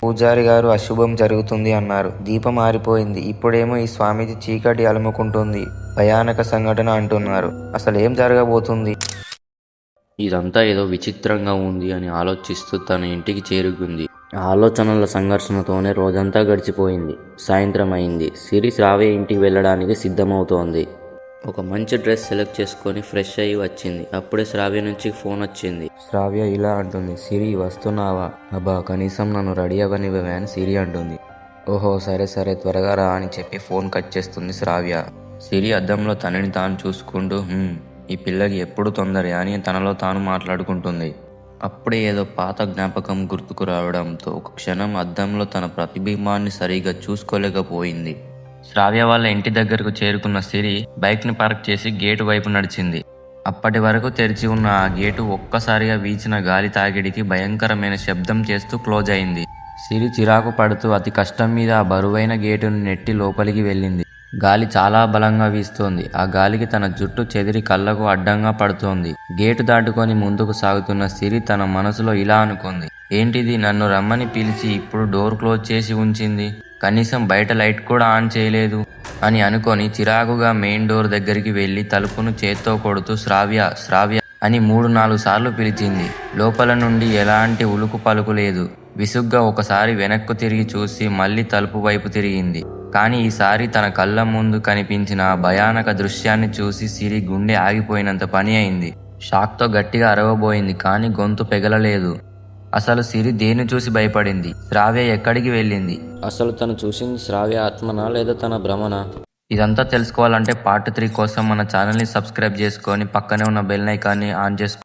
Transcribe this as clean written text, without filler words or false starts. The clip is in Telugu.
పూజారి గారు అశుభం జరుగుతుంది అన్నారు. దీపం ఆరిపోయింది. ఇప్పుడేమో ఈ స్వామీజీ చీకటి అలుముకుంటుంది, భయానక సంఘటన అంటున్నారు. అసలు ఏం జరగబోతుంది? ఇదంతా ఏదో విచిత్రంగా ఉంది అని ఆలోచిస్తూ తన ఇంటికి చేరుకుంది. ఆలోచనల సంఘర్షణతోనే రోజంతా గడిచిపోయింది. సాయంత్రం అయింది. సిరి శ్రావ్య ఇంటికి వెళ్ళడానికి సిద్ధమవుతోంది. ఒక మంచి డ్రెస్ సెలెక్ట్ చేసుకొని ఫ్రెష్ అయ్యి వచ్చింది. అప్పుడే శ్రావ్య నుంచి ఫోన్ వచ్చింది. శ్రావ్య ఇలా అంటుంది, సిరి వస్తున్నావా? అబ్బా, కనీసం నన్ను రెడీ అవ్వనివ్వవే అని సిరి అంటుంది. ఓహో సరే సరే, త్వరగా రా అని చెప్పి ఫోన్ కట్ చేస్తుంది శ్రావ్య. సిరి అద్దంలో తనని తాను చూసుకుంటూ ఈ పిల్లకి ఎప్పుడు తొందర అని తనలో తాను మాట్లాడుకుంటుంది. అప్పుడే ఏదో పాత జ్ఞాపకం గుర్తుకు రావడంతో ఒక క్షణం అద్దంలో తన ప్రతిబింబాన్ని సరిగా చూసుకోలేకపోయింది. శ్రావ్య వాళ్ళ ఇంటి దగ్గరకు చేరుకున్న సిరి బైక్ని పార్క్ చేసి గేటు వైపు నడిచింది. అప్పటి వరకు తెరిచి ఉన్న ఆ గేటు ఒక్కసారిగా వీచిన గాలి తాకిడికి భయంకరమైన శబ్దం చేస్తూ క్లోజ్ అయింది. సిరి చిరాకు పడుతూ అతి కష్టం మీద ఆ బరువైన గేటును నెట్టి లోపలికి వెళ్ళింది. గాలి చాలా బలంగా వీస్తోంది. ఆ గాలికి తన జుట్టు చెదిరి కళ్ళకు అడ్డంగా పడుతోంది. గేటు దాటుకొని ముందుకు సాగుతున్న సిరి తన మనసులో ఇలా అనుకుంది, ఏంటిది, నన్ను రమ్మని పిలిచి ఇప్పుడు డోర్ క్లోజ్ చేసి ఉంచింది, కనీసం బయట లైట్ కూడా ఆన్ చేయలేదు అని అనుకొని చిరాకుగా మెయిన్ డోర్ దగ్గరికి వెళ్లి తలుపును చేత్తో కొడుతూ శ్రావ్య శ్రావ్య అని 3-4 సార్లు పిలిచింది. లోపల నుండి ఎలాంటి ఉలుకు పలుకు లేదు. విసుగ్గా ఒకసారి వెనక్కు తిరిగి చూసి మళ్ళీ తలుపు వైపు తిరిగింది. కానీ ఈసారి తన కళ్ళ ముందు కనిపించిన ఆ భయానక దృశ్యాన్ని చూసి సిరి గుండె ఆగిపోయినంత పని అయింది. షాక్తో గట్టిగా అరవబోయింది, కానీ గొంతు పెగలలేదు. అసలు సిరి దేన్ని చూసి భయపడింది? శ్రావ్య ఎక్కడికి వెళ్ళింది? అసలు తను చూసింది శ్రావ్య ఆత్మనా లేదా తన భ్రమనా? ఇదంతా తెలుసుకోవాలంటే పార్ట్ 3 కోసం మన ఛానల్ని సబ్స్క్రైబ్ చేసుకొని పక్కనే ఉన్న బెల్ ఐకాన్ని ఆన్ చేసుకో.